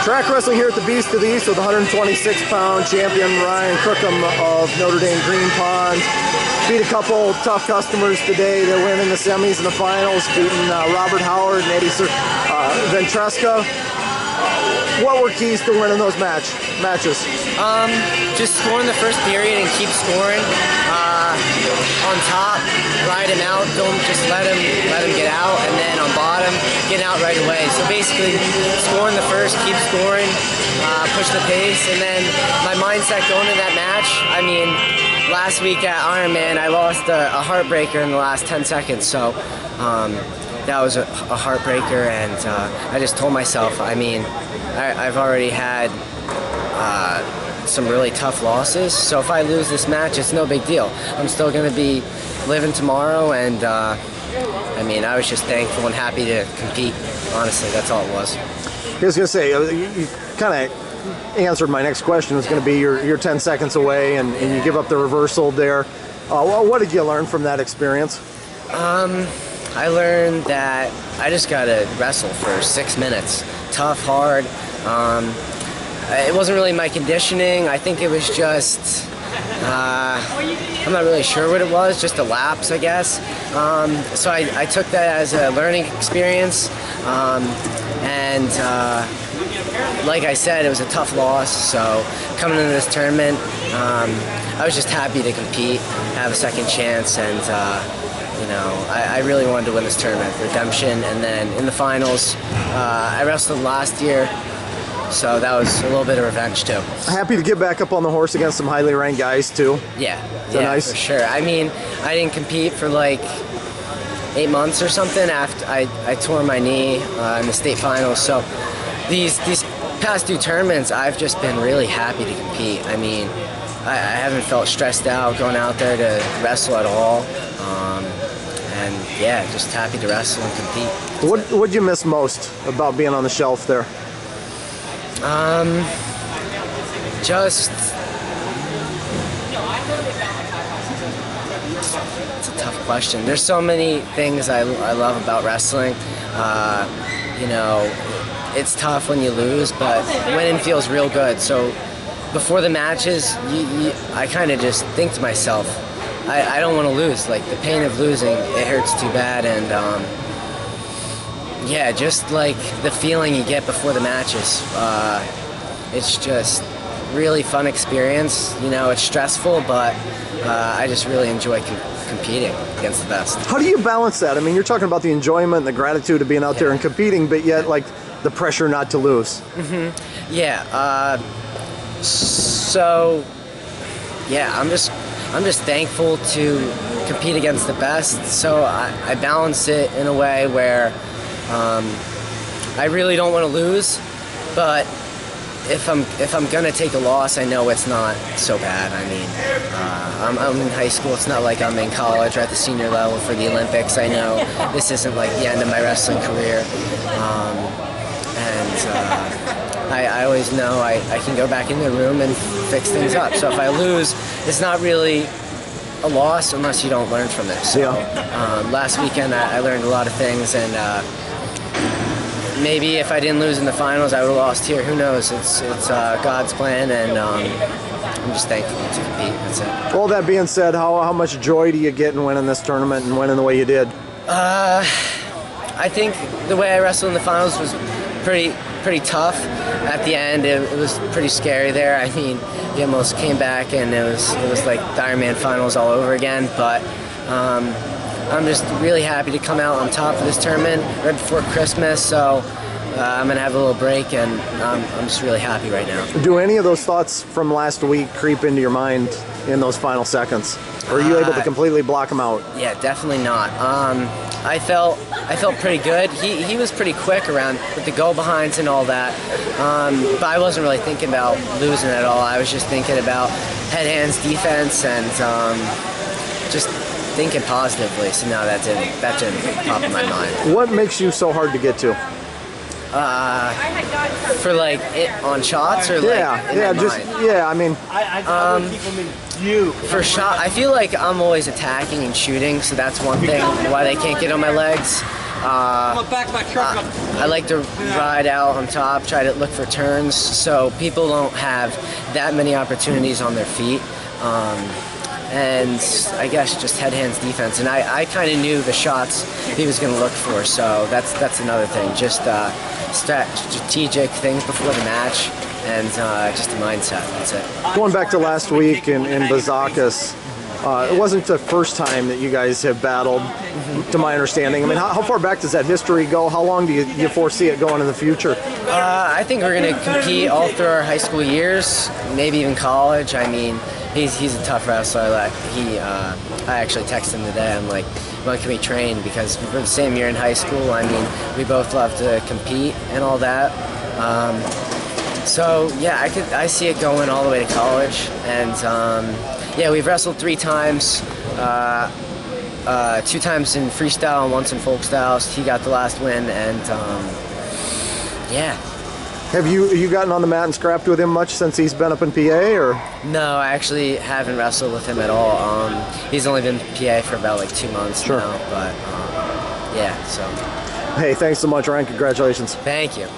Track wrestling here at the Beast of the East with 126-pound champion Ryan Crookham of Notre Dame Green Pond. Beat a couple tough customers today. They're winning the semis and the finals, beating Robert Howard and Eddie Ventresca. What were keys to winning those matches? Just scoring the first period and keep scoring on top, ride him out, don't just let him get out, and then on bottom, getting out right away. So basically, scoring the first, keep scoring, push the pace, and then my mindset going into that match, I mean, last week at Ironman, I lost a heartbreaker in the last 10 seconds, so that was a heartbreaker, and I just told myself, I mean, I've already had some really tough losses, so if I lose this match, it's no big deal. I'm still going to be living tomorrow, and I mean, I was just thankful and happy to compete. Honestly, that's all it was. I was going to say, you kind of answered my next question. It was going to be you're 10 seconds away, and you give up the reversal there. What did you learn from that experience? I learned that I just got to wrestle for 6 minutes. Tough, hard. It wasn't really my conditioning. I think it was just, I'm not really sure what it was, just a lapse, I guess. So I took that as a learning experience. And like I said, it was a tough loss. So coming into this tournament, I was just happy to compete, have a second chance, and you know, I really wanted to win this tournament, redemption. And then in the finals, I wrestled last year, so that was a little bit of revenge too. Happy to get back up on the horse against some highly ranked guys too. Yeah, nice? For sure. I mean, I didn't compete for like 8 months or something after I tore my knee in the state finals. So these past 2 tournaments, I've just been really happy to compete. I mean, I haven't felt stressed out going out there to wrestle at all. And yeah, just happy to wrestle and compete. What'd you miss most about being on the shelf there? Just, it's a tough question. There's so many things I love about wrestling. You know, it's tough when you lose, but winning feels real good. So before the matches, I kind of just think to myself, I don't want to lose. Like, the pain of losing, it hurts too bad, and yeah, just like the feeling you get before the matches. It's just really fun experience. You know, it's stressful, but I just really enjoy competing against the best. How do you balance that? I mean, you're talking about the enjoyment and the gratitude of being out there and competing, but yet, like, the pressure not to lose. Mm-hmm. Yeah. So, yeah, I'm just thankful to compete against the best. So I balance it in a way where I really don't want to lose, but if I'm gonna take a loss, I know it's not so bad. I mean, I'm in high school. It's not like I'm in college or at the senior level for the Olympics. I know this isn't like the end of my wrestling career, and I always know I can go back in the room and fix things up. So if I lose, it's not really a loss unless you don't learn from it. So last weekend I learned a lot of things, and maybe if I didn't lose in the finals, I would have lost here. Who knows? It's God's plan, and I'm just thankful to compete. That's it. All that being said, how much joy do you get in winning this tournament and winning the way you did? I think the way I wrestled in the finals was pretty tough. At the end, it was pretty scary there. I mean, we almost came back, and it was like the Ironman finals all over again. But I'm just really happy to come out on top of this tournament right before Christmas. So I'm gonna have a little break, and I'm just really happy right now. Do any of those thoughts from last week creep into your mind in those final seconds? Or are you able to completely block them out? Yeah, definitely not. I felt pretty good. He was pretty quick around with the go behinds and all that. But I wasn't really thinking about losing at all. I was just thinking about head hands defense and just thinking positively. So no, that didn't pop in my mind. What makes you so hard to get to? For like it on shots or like I mean, for shot, I feel like I'm always attacking and shooting, so that's one thing why they can't get on my legs. I like to ride out on top, try to look for turns, so people don't have that many opportunities on their feet. And I guess just head, hands, defense. And I kind of knew the shots he was going to look for, so that's another thing. Just strategic things before the match, and just a mindset. That's it. Going back to last week in Bazakis, it wasn't the first time that you guys have battled, to my understanding. I mean, how far back does that history go? How long do you foresee it going in the future? I think we're going to compete all through our high school years, maybe even college. I mean, he's a tough wrestler. I actually texted him today. I'm like, when can we train? Because we're the same year in high school. I mean, we both love to compete and all that. So yeah, I see it going all the way to college. And yeah, we've wrestled 3 times. 2 times in freestyle and once in folk styles. He got the last win, and yeah. Have you gotten on the mat and scrapped with him much since he's been up in PA, or? No, I actually haven't wrestled with him at all. He's only been PA for about like 2 months now, but yeah, so. Hey, thanks so much, Ryan. Congratulations. Thank you.